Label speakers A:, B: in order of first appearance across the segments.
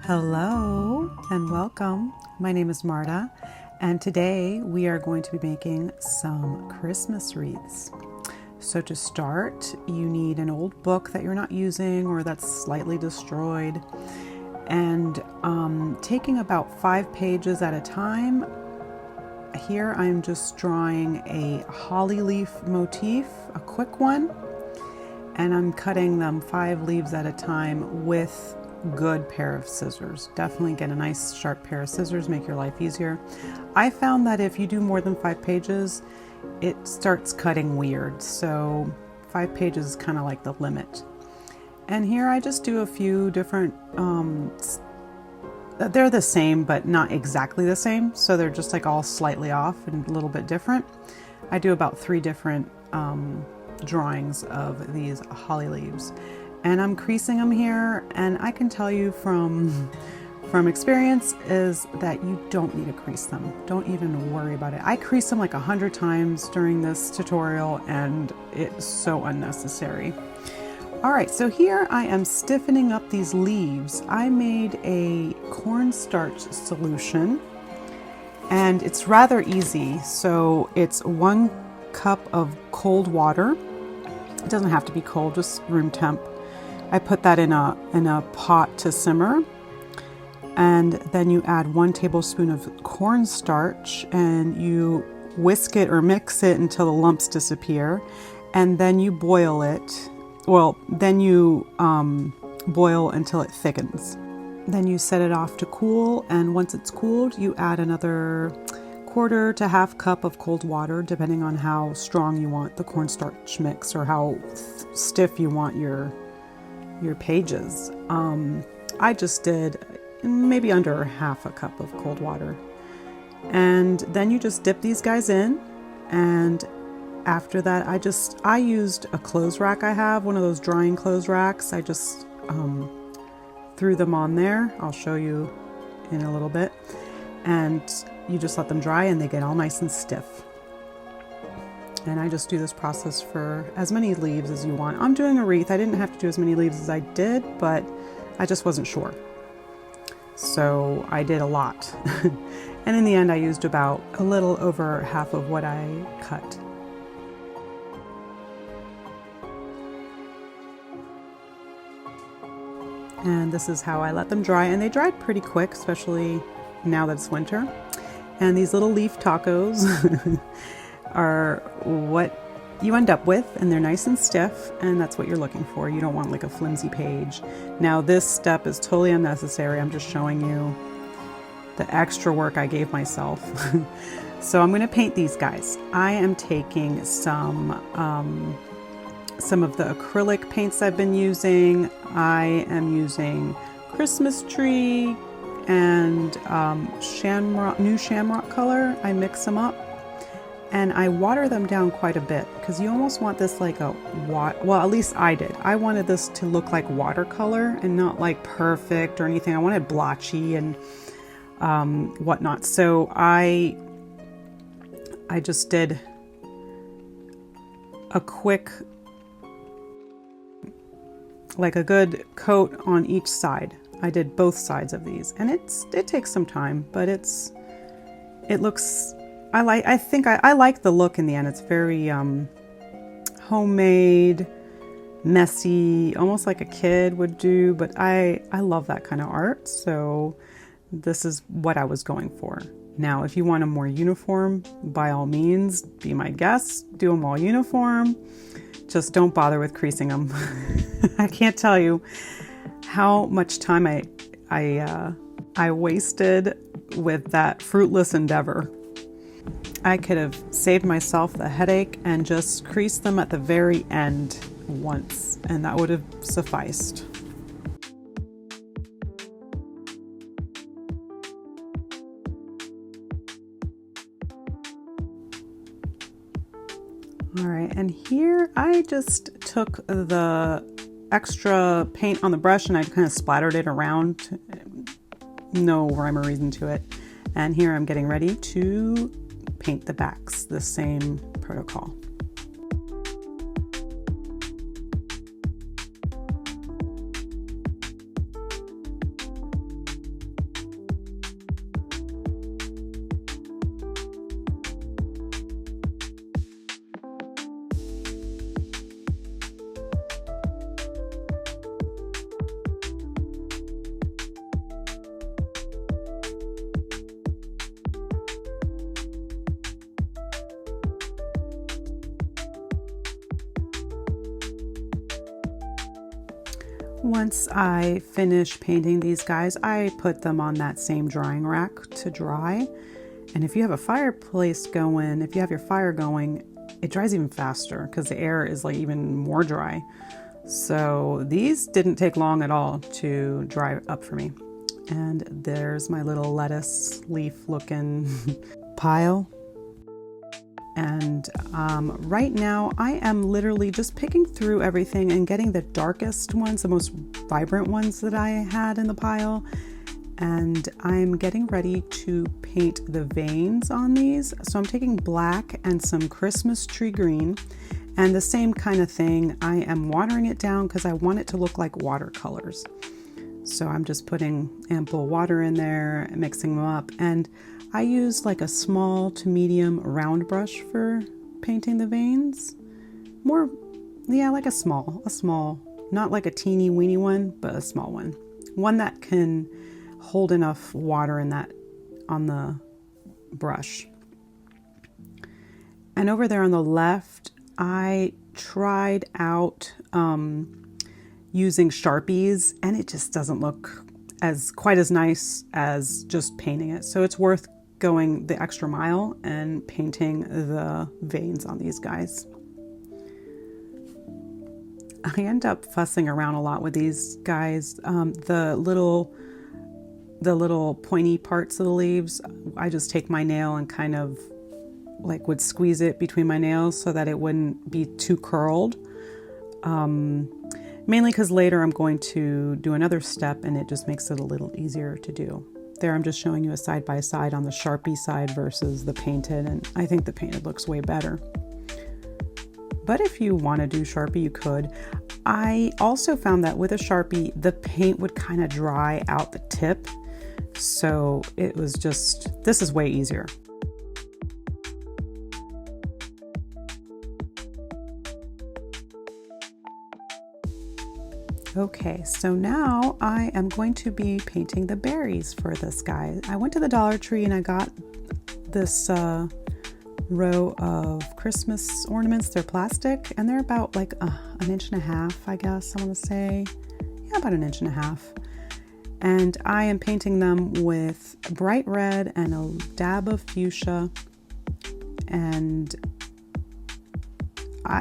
A: Hello and welcome. My name is Marta, and today we are going to be making some Christmas wreaths. So to start, you need an old book that you're not using or that's slightly destroyed, and taking about 5 pages at a time. Here I'm just drawing a holly leaf motif, a quick one, and I'm cutting them 5 leaves at a time with good pair of scissors. Definitely get a nice sharp pair of scissors, make your life easier. I found that if you do more than 5 pages, it starts cutting weird. So 5 pages is kind of like the limit. And here I just do a few different, they're the same, but not exactly the same. So they're just like all slightly off and a little bit different. I do about 3 different drawings of these holly leaves. And I'm creasing them here, and I can tell you from experience is that you don't need to crease them. Don't even worry about it. I creased them like 100 times during this tutorial, and it's so unnecessary. All right, so here I am stiffening up these leaves. I made a cornstarch solution, and it's rather easy. So it's 1 cup of cold water. It doesn't have to be cold, just room temp. I put that in a pot to simmer, and then you add 1 tablespoon of cornstarch and you whisk it or mix it until the lumps disappear, and then you boil it. Well, then you boil until it thickens. Then you set it off to cool, and once it's cooled, you add another 1/4 to 1/2 cup of cold water, depending on how strong you want the cornstarch mix or how stiff you want your pages. I just did maybe under 1/2 cup of cold water. And then you just dip these guys in, and after that I used a clothes rack. I have one of those drying clothes racks. I just threw them on there. I'll show you in a little bit. And you just let them dry and they get all nice and stiff. And I just do this process for as many leaves as you want. I'm doing a wreath. I didn't have to do as many leaves as I did, but I just wasn't sure. So I did a lot. And in the end, I used about a little over half of what I cut. And this is how I let them dry. And they dried pretty quick, especially now that it's winter. And these little leaf tacos are what you end up with, and they're nice and stiff, and that's what you're looking for. You don't want like a flimsy page. Now this step is totally unnecessary. I'm just showing you the extra work I gave myself. So I'm going to paint these guys. I am taking some of the acrylic paints I've been using. I am using Christmas tree and new shamrock color. I mix them up and I water them down quite a bit, because you almost want this like a well, at least I did. I wanted this to look like watercolor and not like perfect or anything. I wanted blotchy and whatnot. So I just did a quick, like a good coat on each side. I did both sides of these, and it takes some time, but it looks, I think I like the look in the end. It's very homemade, messy, almost like a kid would do, but I love that kind of art, so this is what I was going for. Now, if you want them more uniform, by all means, be my guest, do them all uniform. Just don't bother with creasing them. I can't tell you how much time I wasted with that fruitless endeavor. I could have saved myself the headache and just creased them at the very end once, and that would have sufficed. All right, and here I just took the extra paint on the brush and I kind of splattered it around. No rhyme or reason to it. And here I'm getting ready to paint the backs, the same protocol. Once I finish painting these guys, I put them on that same drying rack to dry. And if you have a fireplace going, if you have your fire going, it dries even faster because the air is like even more dry. So these didn't take long at all to dry up for me. And there's my little lettuce leaf looking pile. And right now I am literally just picking through everything and getting the darkest ones, the most vibrant ones that I had in the pile. And I'm getting ready to paint the veins on these. So I'm taking black and some Christmas tree green, and the same kind of thing. I am watering it down because I want it to look like watercolors. So I'm just putting ample water in there, mixing them up. And I use like a small to medium round brush for painting the veins. More, yeah, like a small, not like a teeny weeny one, but a small one. One that can hold enough water in that on the brush. And over there on the left, I tried out using Sharpies, and it just doesn't look quite as nice as just painting it. So it's worth going the extra mile and painting the veins on these guys. I end up fussing around a lot with these guys. The little pointy parts of the leaves, I just take my nail and kind of like would squeeze it between my nails so that it wouldn't be too curled. Mainly because later I'm going to do another step and it just makes it a little easier to do. There I'm just showing you a side by side on the Sharpie side versus the painted, and I think the painted looks way better. But if you want to do Sharpie, you could. I also found that with a Sharpie, the paint would kind of dry out the tip. So it was just, this is way easier. Okay, so now I am going to be painting the berries for this guy. I went to the Dollar Tree and I got this row of Christmas ornaments. They're plastic and they're about like an inch and a half, I guess I want to say. Yeah, about an inch and a half. And I am painting them with bright red and a dab of fuchsia. And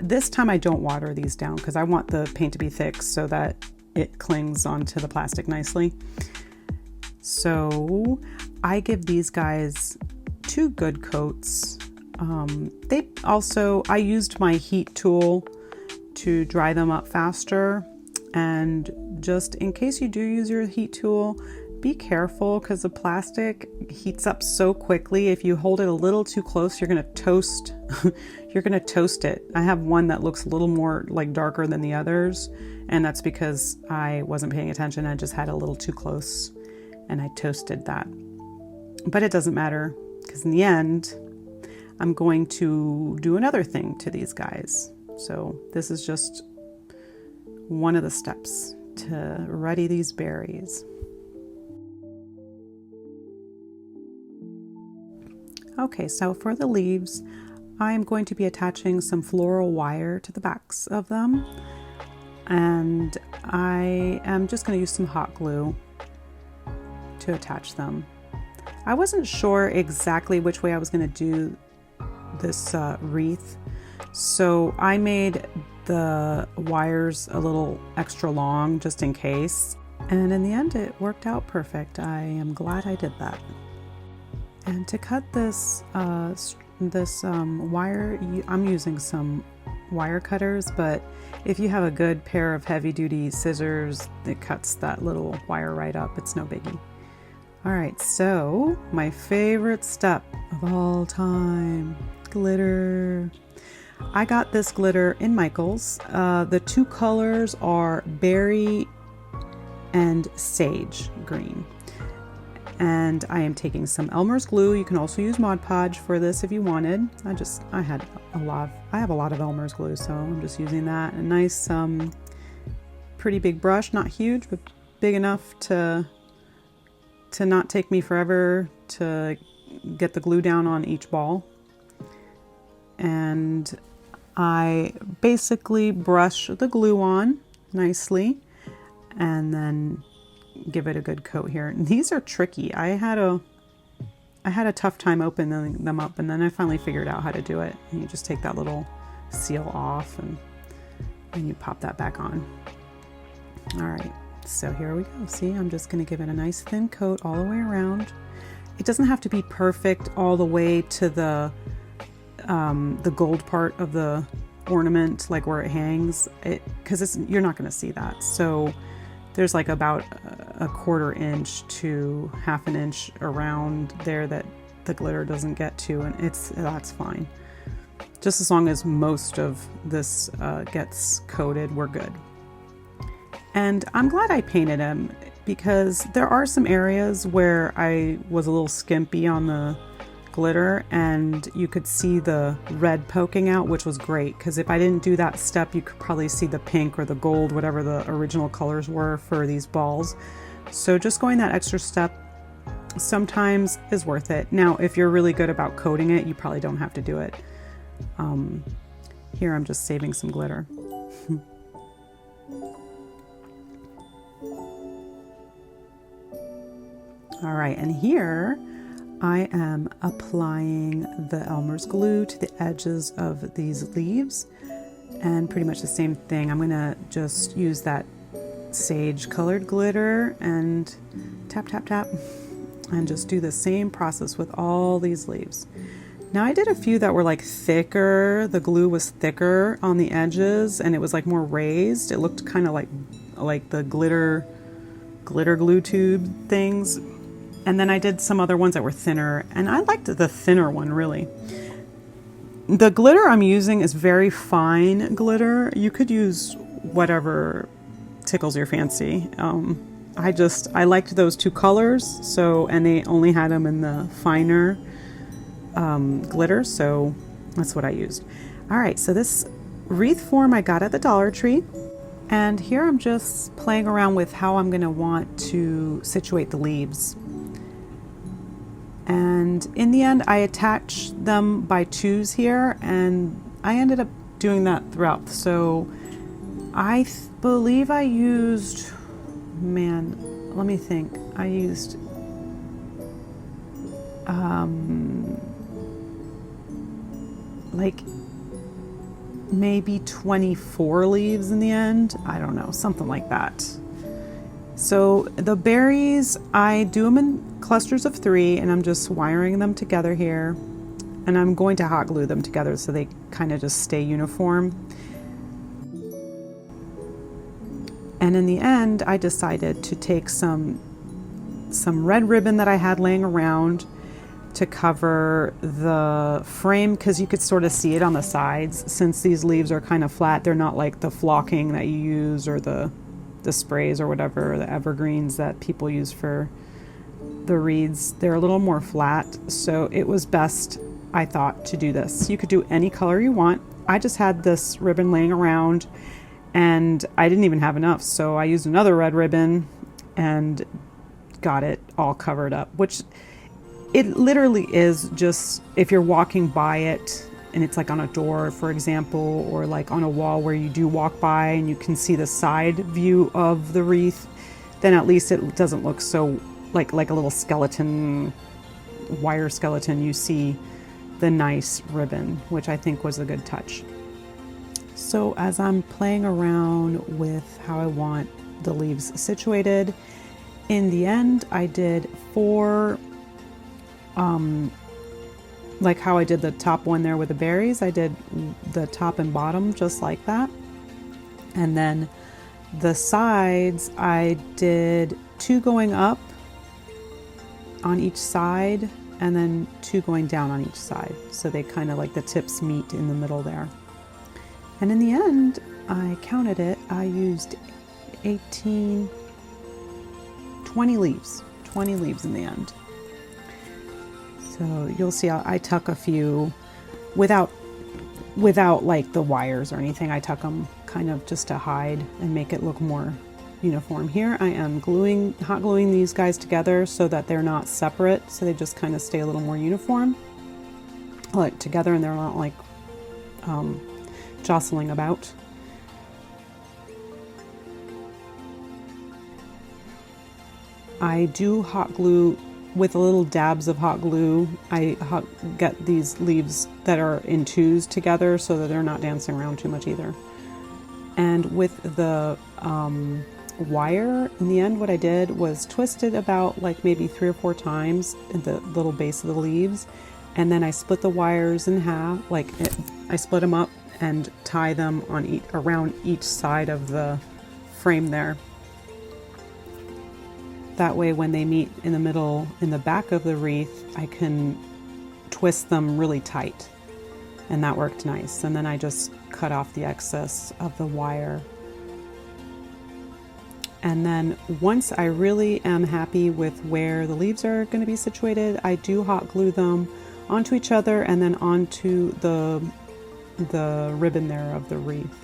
A: this time I don't water these down because I want the paint to be thick so that it clings onto the plastic nicely. So I give these guys 2 good coats. I used my heat tool to dry them up faster. And just in case you do use your heat tool, be careful because the plastic heats up so quickly. If you hold it a little too close, you're gonna toast it. I have one that looks a little more like darker than the others, and that's because I wasn't paying attention. I just had a little too close and I toasted that. But it doesn't matter because in the end, I'm going to do another thing to these guys. So this is just one of the steps to ready these berries. Okay, so for the leaves, I'm going to be attaching some floral wire to the backs of them. And I am just going to use some hot glue to attach them. I wasn't sure exactly which way I was going to do this wreath. So I made the wires a little extra long just in case. And in the end, it worked out perfect. I am glad I did that. And to cut this wire, I'm using some wire cutters, but if you have a good pair of heavy-duty scissors, it cuts that little wire right up. It's no biggie. All right, so my favorite step of all time, glitter. I got this glitter in Michael's. The 2 colors are berry and sage green. And I am taking some Elmer's glue. You can also use Mod Podge for this if you wanted. I have a lot of Elmer's glue, so I'm just using that. A nice, pretty big brush, not huge, but big enough to not take me forever to get the glue down on each ball. And I basically brush the glue on nicely. and then give it a good coat here. These are tricky. I had a tough time opening them up, and then I finally figured out how to do it. And you just take that little seal off and you pop that back on. All right, so here we go. See, I'm just gonna give it a nice thin coat all the way around. It doesn't have to be perfect all the way to the gold part of the ornament, like where it hangs, because you're not gonna see that. So there's like about a 1/4 inch to 1/2 inch around there that the glitter doesn't get to, and that's fine. Just as long as most of this gets coated, we're good. And I'm glad I painted him, because there are some areas where I was a little skimpy on the glitter, and you could see the red poking out, which was great, because if I didn't do that step, you could probably see the pink or the gold, whatever the original colors were for these balls. So just going that extra step sometimes is worth it. Now, if you're really good about coating it, you probably don't have to do it. Here I'm just saving some glitter. All right, and here I am applying the Elmer's glue to the edges of these leaves, and pretty much the same thing. I'm gonna just use that sage colored glitter and tap, tap, tap, and just do the same process with all these leaves. Now I did a few that were like thicker. The glue was thicker on the edges, and it was like more raised. It looked kind of like the glitter glue tube things. And then I did some other ones that were thinner, and I liked the thinner one, really. The glitter I'm using is very fine glitter. You could use whatever tickles your fancy. I liked those 2 colors, and they only had them in the finer glitter, so that's what I used. All right, so this wreath form I got at the Dollar Tree, and here I'm just playing around with how I'm gonna want to situate the leaves. And in the end, I attached them by 2s here, and I ended up doing that throughout. So I believe I used, man, let me think. I used like maybe 24 leaves in the end. I don't know, something like that. So the berries, I do them in clusters of 3, and I'm just wiring them together here, and I'm going to hot glue them together so they kind of just stay uniform. And in the end, I decided to take some red ribbon that I had laying around to cover the frame, because you could sort of see it on the sides. Since these leaves are kind of flat, they're not like the flocking that you use, or the sprays or whatever, the evergreens that people use for the wreaths. They're a little more flat, so it was best, I thought, to do this. You could do any color you want. I just had this ribbon laying around, and I didn't even have enough, so I used another red ribbon and got it all covered up, which it literally is just, if you're walking by it and it's like on a door, for example, or like on a wall where you do walk by and you can see the side view of the wreath, then at least it doesn't look so like a little skeleton, wire skeleton. You see the nice ribbon, which I think was a good touch. So as I'm playing around with how I want the leaves situated, in the end I did 4, like how I did the top one there with the berries. I did the top and bottom just like that. And then the sides, I did 2 going up on each side, and then 2 going down on each side. So they kind of like the tips meet in the middle there. And in the end, I counted it, I used 20 leaves in the end. So you'll see I tuck a few without like the wires or anything. I tuck them kind of just to hide and make it look more uniform. Here I am hot gluing these guys together so that they're not separate, so they just kind of stay a little more uniform, like together, and they're not like jostling about. I do hot glue with a little dabs of hot glue. Get these leaves that are in twos together so that they're not dancing around too much either. And with the wire, in the end, what I did was twist it about like maybe 3 or 4 times at the little base of the leaves. And then I split the wires in half, I split them up and tie them on around each side of the frame there. That way when they meet in the middle, in the back of the wreath, I can twist them really tight. And that worked nice. And then I just cut off the excess of the wire. And then once I really am happy with where the leaves are going to be situated, I do hot glue them onto each other and then onto the ribbon there of the wreath.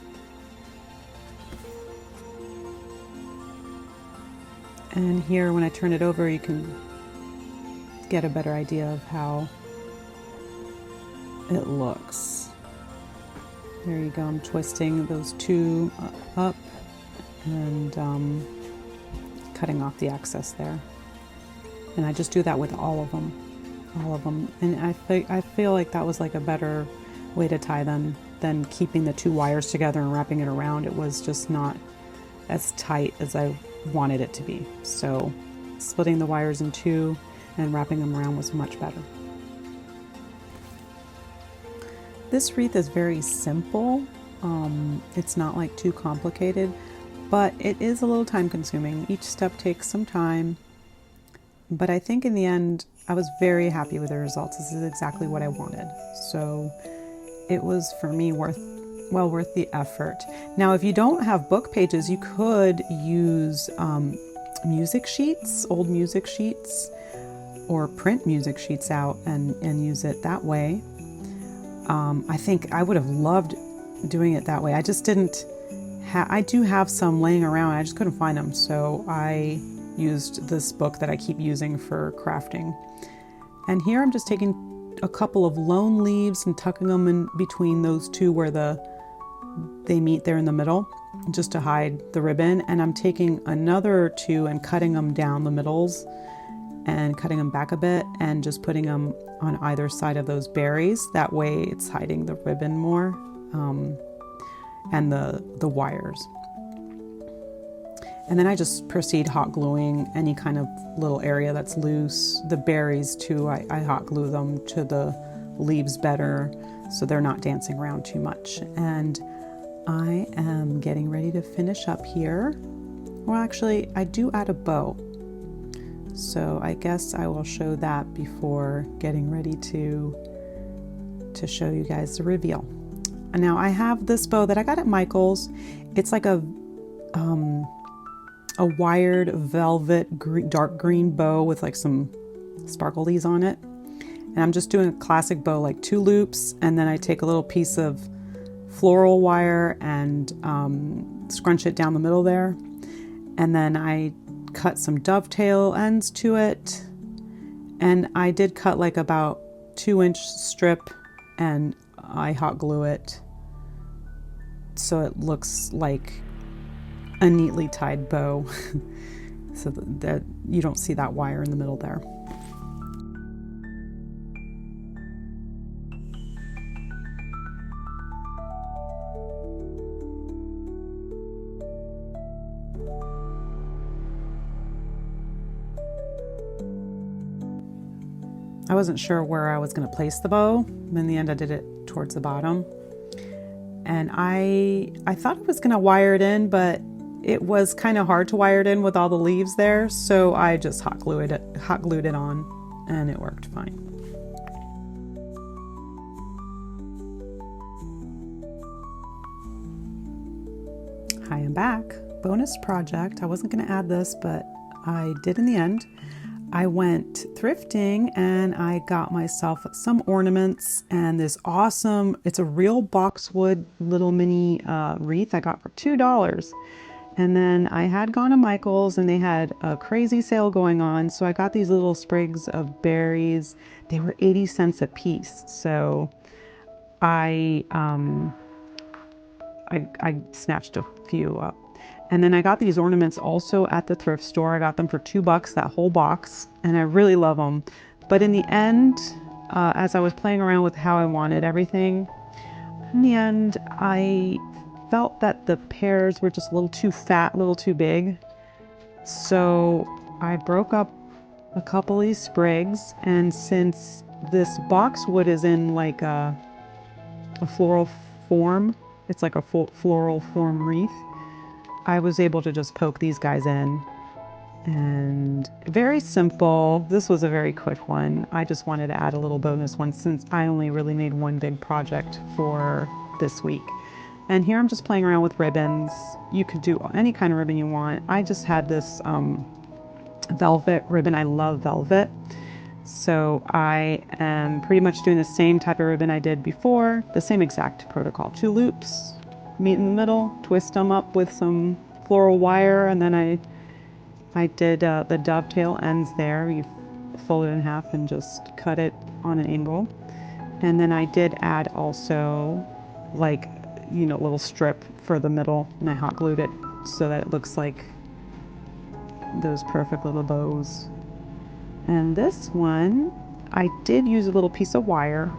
A: And here, when I turn it over, you can get a better idea of how it looks. There you go. I'm twisting those 2 up and cutting off the excess there. And I just do that with all of them. And I feel like that was like a better way to tie them than keeping the 2 wires together and wrapping it around. It was just not as tight as I wanted it to be. So splitting the wires in 2 and wrapping them around was much better. This wreath is very simple. It's not like too complicated, but it is a little time consuming. Each step takes some time, but I think in the end I was very happy with the results. This is exactly what I wanted. So it was, for me, worth the effort. Now, if you don't have book pages, you could use music sheets, old music sheets, or print music sheets out and use it that way. I think I would have loved doing it that way. I just didn't I do have some laying around. I just couldn't find them. So I used this book that I keep using for crafting. And here I'm just taking a couple of lone leaves and tucking them in between those 2 where they meet there in the middle, just to hide the ribbon. And I'm taking another 2 and cutting them down the middles and cutting them back a bit and just putting them on either side of those berries. That way it's hiding the ribbon more and the wires. And then I just proceed hot gluing any kind of little area that's loose. The berries too, I hot glue them to the leaves better so they're not dancing around too much. And I am getting ready to finish up here. Well, actually, I do add a bow. So I guess I will show that before getting ready to show you guys the reveal. And now I have this bow that I got at Michael's. It's like a wired velvet dark green bow with like some sparklies on it. And I'm just doing a classic bow, like 2 loops, and then I take a little piece of floral wire and scrunch it down the middle there. And then I cut some dovetail ends to it. And I did cut like about 2-inch strip and I hot glue it so it looks like a neatly tied bow so that you don't see that wire in the middle there. I wasn't sure where I was going to place the bow. In the end, I did it towards the bottom. And I thought I was going to wire it in, but it was kind of hard to wire it in with all the leaves there. So I just hot glued it on, and it worked fine. Hi, I'm back. Bonus project. I wasn't going to add this, but I did in the end. I went thrifting and I got myself some ornaments and this awesome, it's a real boxwood little mini wreath I got for $2. And then I had gone to Michael's and they had a crazy sale going on. So I got these little sprigs of berries. They were 80 cents a piece. So I I snatched a few up. And then I got these ornaments also at the thrift store. I got them for $2, that whole box, and I really love them. But in the end, as I was playing around with how I wanted everything, in the end, I felt that the pears were just a little too fat, a little too big. So I broke up a couple of these sprigs, and since this boxwood is in like a floral form, it's like a floral form wreath, I was able to just poke these guys in. And very simple. This was a very quick one. I just wanted to add a little bonus one since I only really made one big project for this week. And here I'm just playing around with ribbons. You could do any kind of ribbon you want. I just had this velvet ribbon. I love velvet. So I am pretty much doing the same type of ribbon I did before, the same exact protocol. 2 loops, meet in the middle, twist them up with some floral wire, and then I did the dovetail ends there. You fold it in half and just cut it on an angle. And then I did add also like, you know, a little strip for the middle, and I hot glued it so that it looks like those perfect little bows. And this one, I did use a little piece of wire,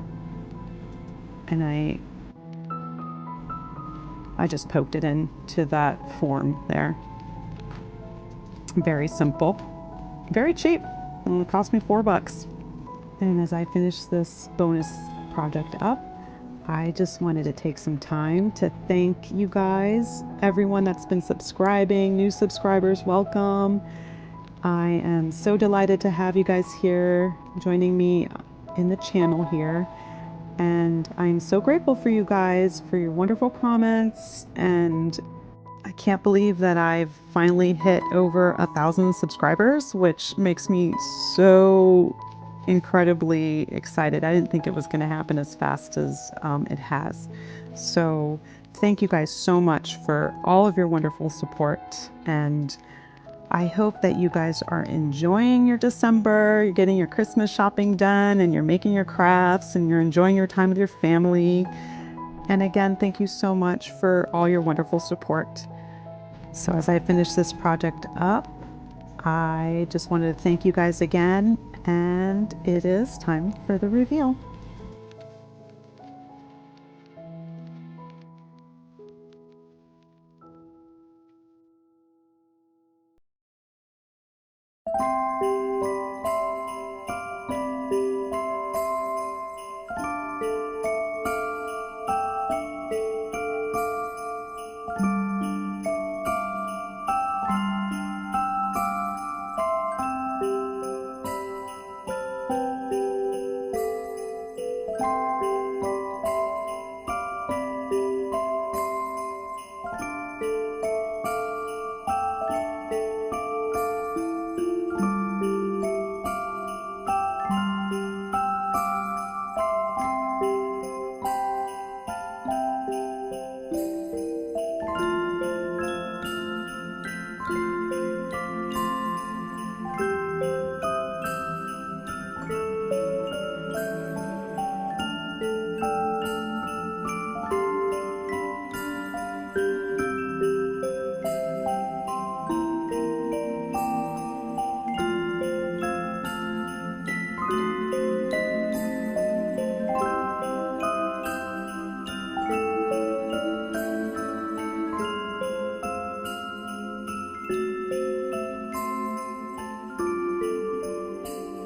A: and I just poked it into that form there. Very simple, very cheap. It only cost me $4. And as I finish this bonus project up, I just wanted to take some time to thank you guys, everyone that's been subscribing, new subscribers, welcome. I am so delighted to have you guys here joining me in the channel here. And I'm so grateful for you guys, for your wonderful comments. And I can't believe that I've finally hit over 1,000 subscribers, which makes me so incredibly excited. I didn't think it was going to happen as fast as it has. So thank you guys so much for all of your wonderful support, and I hope that you guys are enjoying your December, you're getting your Christmas shopping done, and you're making your crafts, and you're enjoying your time with your family. And again, thank you so much for all your wonderful support. So as I finish this project up, I just wanted to thank you guys again, and it is time for the reveal.